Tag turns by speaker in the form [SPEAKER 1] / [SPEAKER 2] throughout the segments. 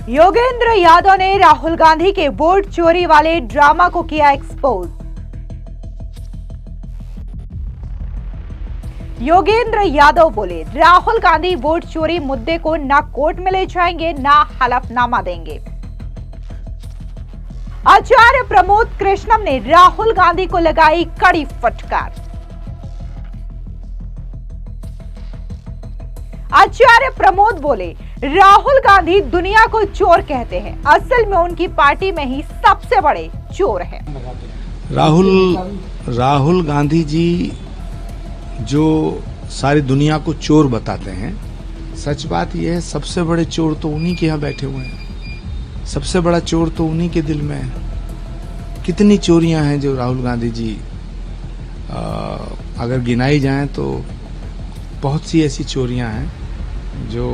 [SPEAKER 1] योगेंद्र यादव ने राहुल गांधी के वोट चोरी वाले ड्रामा को किया एक्सपोज। योगेंद्र यादव बोले, राहुल गांधी वोट चोरी मुद्दे को ना कोर्ट में ले जाएंगे ना हलफनामा देंगे। आचार्य प्रमोद कृष्णम ने राहुल गांधी को लगाई कड़ी फटकार। आचार्य प्रमोद बोले, राहुल गांधी दुनिया को चोर कहते हैं, असल में उनकी पार्टी में ही सबसे बड़े चोर हैं।
[SPEAKER 2] राहुल गांधी जी जो सारी दुनिया को चोर बताते हैं, सच बात यह है सबसे बड़े चोर तो उन्हीं के यहाँ बैठे हुए हैं। सबसे बड़ा चोर तो उन्हीं के दिल में है। कितनी चोरियां हैं जो राहुल गांधी जी अगर गिनाई जाएं तो बहुत सी ऐसी चोरियां हैं जो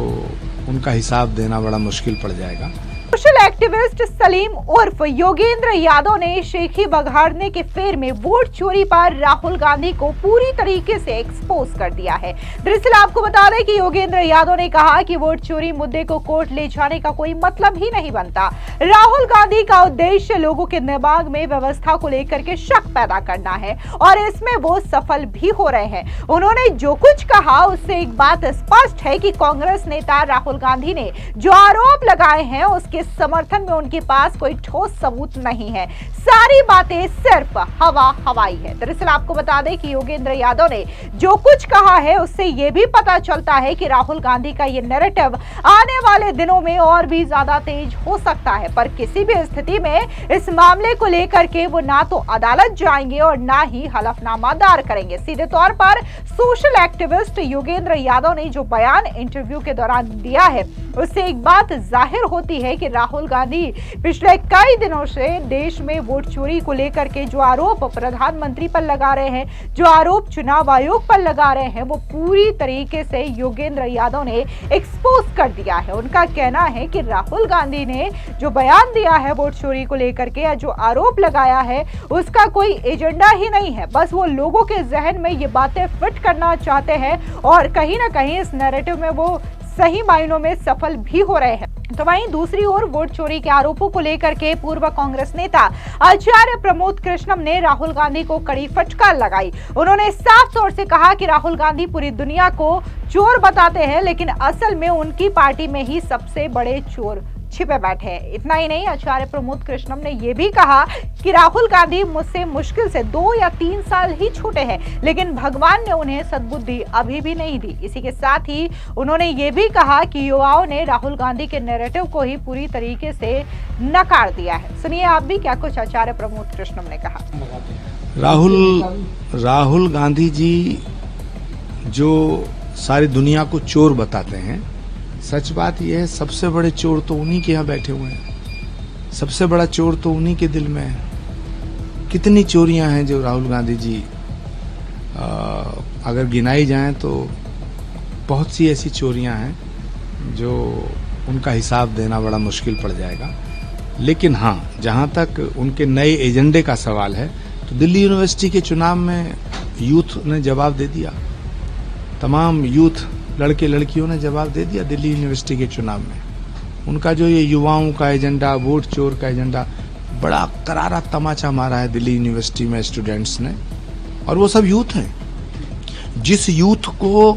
[SPEAKER 2] उनका हिसाब देना बड़ा मुश्किल पड़ जाएगा।
[SPEAKER 1] सोशल एक्टिविस्ट सलीम उर्फ योगेंद्र यादव ने शेखी बघाड़ने के फेर में वोट चोरी पर राहुल गांधी को पूरी तरीके से एक्सपोज कर दिया है। दरअसल आपको बता दें कि योगेंद्र यादव ने कहा कि वोट चोरी मुद्दे को कोर्ट ले जाने का कोई मतलब ही नहीं बनता। राहुल गांधी का उद्देश्य लोगों के दिमाग में व्यवस्था को लेकर के शक पैदा करना है और इसमें वो सफल भी हो रहे हैं। उन्होंने जो कुछ कहा उससे एक बात स्पष्ट है कि कांग्रेस नेता राहुल गांधी ने जो आरोप लगाए हैं उसके समर्थन में उनके पास कोई ठोस सबूत नहीं है। सारी बातें सिर्फ हवाई है। दरअसल आपको बता दें कि योगेंद्र यादव ने जो कुछ कहा है उससे यह भी पता चलता है कि राहुल गांधी का ये नैरेटिव आने वाले दिनों में और भी ज्यादा तेज हो सकता है, पर किसी भी स्थिति में इस मामले को लेकर के वो ना तो अदालत जाएंगे और ना ही हलफनामा दायर करेंगे। सीधे तौर पर सोशल एक्टिविस्ट योगेंद्र यादव ने जो बयान इंटरव्यू के दौरान दिया है उससे एक बात जाहिर होती है कि राहुल गांधी पिछले कई दिनों से देश में वोट चोरी को लेकर के जो आरोप प्रधानमंत्री पर लगा रहे हैं, जो आरोप चुनाव आयोग पर लगा रहे हैं, वो पूरी तरीके से योगेंद्र यादव ने एक्सपोज कर दिया है। उनका कहना है कि राहुल गांधी ने जो बयान दिया है वोट चोरी को लेकर के या जो आरोप लगाया है उसका कोई एजेंडा ही नहीं है, बस वो लोगों के जहन में ये बातें फिट करना चाहते हैं और कहीं ना कहीं इस नैरेटिव में वो सही मायनों में सफल भी हो रहे हैं। तो वहीं दूसरी ओर वोट चोरी के आरोपों को लेकर के पूर्व कांग्रेस नेता आचार्य प्रमोद कृष्णम ने राहुल गांधी को कड़ी फटकार लगाई। उन्होंने साफ तौर से कहा कि राहुल गांधी पूरी दुनिया को चोर बताते हैं, लेकिन असल में उनकी पार्टी में ही सबसे बड़े चोर छिपे बैठे हैं। इतना ही नहीं, आचार्य प्रमोद कृष्णम ने यह भी कहा कि राहुल गांधी मुझसे मुश्किल से 2 या 3 साल ही छोटे हैं, लेकिन भगवान ने उन्हें सद्बुद्धि अभी भी नहीं दी। इसी के साथ ही उन्होंने ये भी कहा कि युवाओं ने राहुल गांधी के नैरेटिव को ही पूरी तरीके से नकार दिया है। सुनिए आप भी क्या कुछ आचार्य प्रमोद कृष्णम ने कहा।
[SPEAKER 2] राहुल गांधी जी जो सारी दुनिया को चोर बताते हैं, सच बात यह है सबसे बड़े चोर तो उन्हीं के यहाँ बैठे हुए हैं। सबसे बड़ा चोर तो उन्हीं के दिल में है। कितनी चोरियां हैं जो राहुल गांधी जी अगर गिनाई जाएं तो बहुत सी ऐसी चोरियां हैं जो उनका हिसाब देना बड़ा मुश्किल पड़ जाएगा। लेकिन हाँ, जहां तक उनके नए एजेंडे का सवाल है तो दिल्ली यूनिवर्सिटी के चुनाव में यूथ ने जवाब दे दिया। तमाम यूथ लड़के लड़कियों ने जवाब दे दिया दिल्ली यूनिवर्सिटी के चुनाव में। उनका जो ये युवाओं का एजेंडा, वोट चोर का एजेंडा, बड़ा करारा तमाचा मारा है दिल्ली यूनिवर्सिटी में स्टूडेंट्स ने। और वो सब यूथ हैं। जिस यूथ को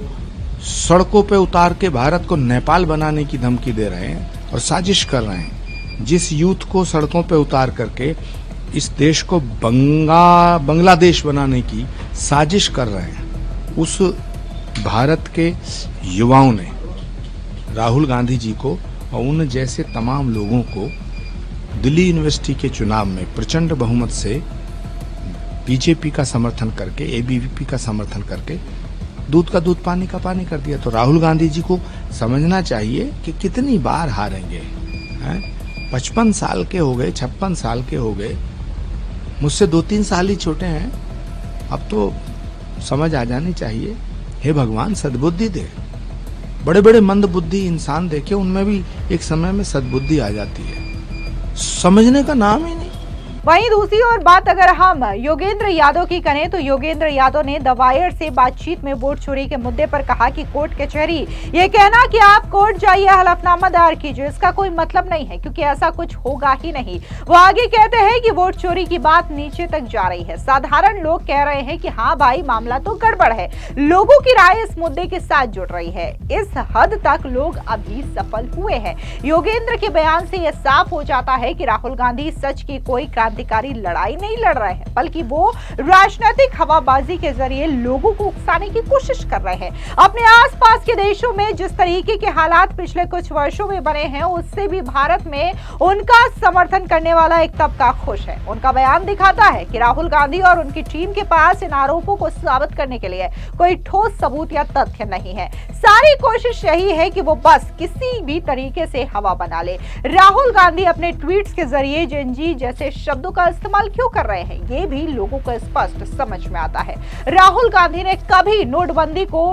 [SPEAKER 2] सड़कों पे उतार के भारत को नेपाल बनाने की धमकी दे रहे हैं और साजिश कर रहे हैं, जिस यूथ को सड़कों पे उतार करके इस देश को बांग्लादेश बनाने की साजिश कर रहे हैं, उस भारत के युवाओं ने राहुल गांधी जी को और उन जैसे तमाम लोगों को दिल्ली यूनिवर्सिटी के चुनाव में प्रचंड बहुमत से बीजेपी का समर्थन करके, एबीवीपी का समर्थन करके दूध का दूध पानी का पानी कर दिया। तो राहुल गांधी जी को समझना चाहिए कि कितनी बार हारेंगे। 55 साल के हो गए, 56 साल के हो गए, मुझसे 2-3 साल ही छोटे हैं। अब तो समझ आ जानी चाहिए। हे भगवान सद्बुद्धि दे। बड़े बड़े मंद बुद्धि इंसान देखे, उनमें भी एक समय में सद्बुद्धि आ जाती है। समझने का नाम ही नहीं।
[SPEAKER 1] वहीं दूसरी ओर बात अगर हम योगेंद्र यादव की करें तो योगेंद्र यादव ने द वायर से बातचीत में वोट चोरी के मुद्दे पर कहा कि कोर्ट कचहरी ये कहना कि आप कोर्ट जाइए हलफनामा दायर कीजिए, इसका कोई मतलब नहीं है क्योंकि ऐसा कुछ होगा ही नहीं। वो आगे कहते हैं कि वोट चोरी की बात नीचे तक जा रही है, साधारण लोग कह रहे हैं कि हाँ भाई मामला तो गड़बड़ है, लोगों की राय इस मुद्दे के साथ जुड़ रही है। इस हद तक लोग अभी सफल हुए हैं। योगेंद्र के बयान से यह साफ हो जाता है कि राहुल गांधी सच की कोई क्रांतिकारी लड़ाई नहीं लड़ रहे हैं, बल्कि वो राजनीतिक हवाबाजी के जरिए लोगों को उकसाने की कोशिश कर रहे हैं। अपने आसपास के देशों में जिस तरीके के हालात पिछले कुछ वर्षों में बने हैं, उससे भी भारत में उनका समर्थन करने वाला एक तबका खुश है। उनका बयान दिखाता है कि राहुल गांधी और उनकी टीम के पास इन आरोपों को साबित करने के लिए कोई ठोस सबूत या तथ्य नहीं है। सारी कोशिश यही है कि वो बस किसी भी तरीके से हवा बना ले। राहुल गांधी अपने ट्वीट्स के जरिए जेनजी जैसे शब्दों का इस्तेमाल क्यों कर रहे हैं, ये भी लोगों को स्पष्ट समझ में आता है। राहुल गांधी ने कभी नोटबंदी को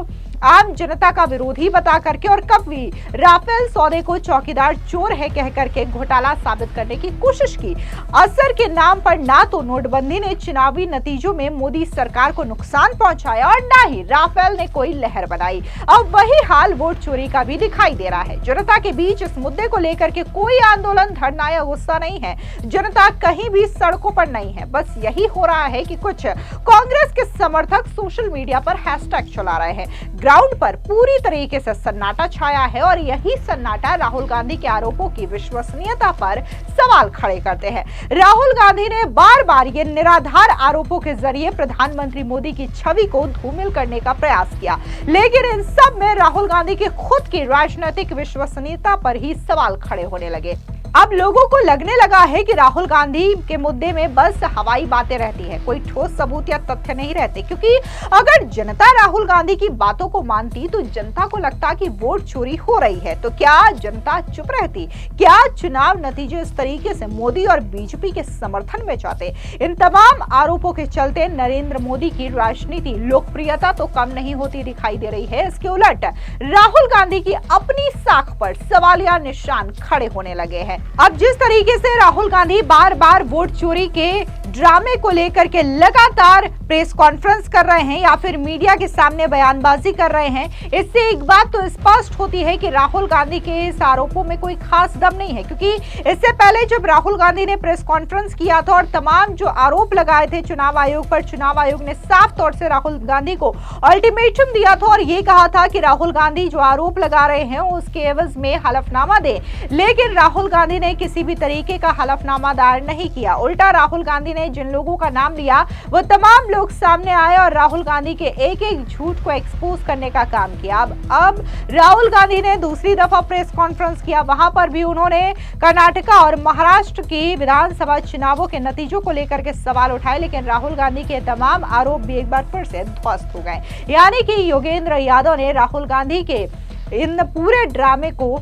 [SPEAKER 1] आम जनता का विरोधी बता करके और कभी राफेल सौदे को चौकीदार चोर है कह करके घोटाला साबित करने की कोशिश की। असर के नाम पर ना तो नोटबंदी ने चुनावी नतीजों में मोदी सरकार को नुकसान पहुंचाया और ना ही राफेल ने कोई लहर बनाई। अब वही हाल वोट चोरी का भी दिखाई दे रहा है। जनता के बीच इस मुद्दे को लेकर के कोई आंदोलन, धरना या गुस्सा नहीं है। जनता कहीं भी सड़कों पर नहीं है। बस यही हो रहा है कि कुछ कांग्रेस के समर्थक सोशल मीडिया पर हैशटैग चला रहे हैं। ग्राउंड पर पूरी तरीके से सन्नाटा छाया है और यही सन्नाटा राहुल गांधी के आरोपों की विश्वसनीयता पर सवाल खड़े करते हैं। राहुल गांधी ने बार बार ये निराधार आरोपों के जरिए प्रधानमंत्री मोदी की छवि को धूमिल करने का प्रयास किया, लेकिन इन सब में राहुल गांधी की खुद की राजनीतिक विश्वसनीयता पर ही सवाल खड़े होने लगे। अब लोगों को लगने लगा है कि राहुल गांधी के मुद्दे में बस हवाई बातें रहती है, कोई ठोस सबूत या तथ्य नहीं रहते। क्योंकि अगर जनता राहुल गांधी की बातों को मानती तो जनता को लगता कि वोट चोरी हो रही है, तो क्या जनता चुप रहती? क्या चुनाव नतीजे इस तरीके से मोदी और बीजेपी के समर्थन में जाते? इन तमाम आरोपों के चलते नरेंद्र मोदी की राजनीति लोकप्रियता तो कम नहीं होती दिखाई दे रही है, इसके उलट राहुल गांधी की अपनी साख पर सवालिया निशान खड़े होने लगे हैं। अब जिस तरीके से राहुल गांधी बार बार वोट चोरी के ड्रामे को लेकर के लगातार प्रेस कॉन्फ्रेंस कर रहे हैं या फिर मीडिया के सामने बयानबाजी कर रहे हैं, इससे एक बात तो स्पष्ट होती है कि राहुल गांधी के इस आरोपों में कोई खास दम नहीं है। क्योंकि इससे पहले जब राहुल गांधी ने प्रेस कॉन्फ्रेंस किया था और तमाम जो आरोप लगाए थे चुनाव आयोग पर, चुनाव आयोग ने साफ तौर से राहुल गांधी को अल्टीमेटम दिया था और ये कहा था कि राहुल गांधी जो आरोप लगा रहे हैं उसके एवज में हलफनामा दे, लेकिन राहुल गांधी ने किसी भी तरीके का हलफनामा दायर नहीं किया। उल्टा राहुल गांधी ने जिन लोगों का नाम लिया वो तमाम लोग सामने आए और राहुल गांधी के एक एक झूठ को एक्सपोज करने का काम किया। अब राहुल गांधी ने दूसरी दफा प्रेस कॉन्फ्रेंस किया, वहां पर भी उन्होंने कर्नाटका और महाराष्ट्र की विधानसभा चुनावों के नतीजों को लेकर के सवाल उठाए, लेकिन राहुल गांधी के तमाम आरोप भी एक बार फिर से ध्वस्त हो गए। यानी कि योगेंद्र यादव ने राहुल गांधी के इन पूरे ड्रामे को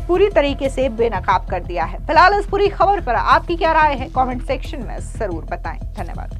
[SPEAKER 1] पूरी तरीके से बेनकाब कर दिया है। फिलहाल इस पूरी खबर पर आपकी क्या राय है, कमेंट सेक्शन में जरूर बताएं। धन्यवाद।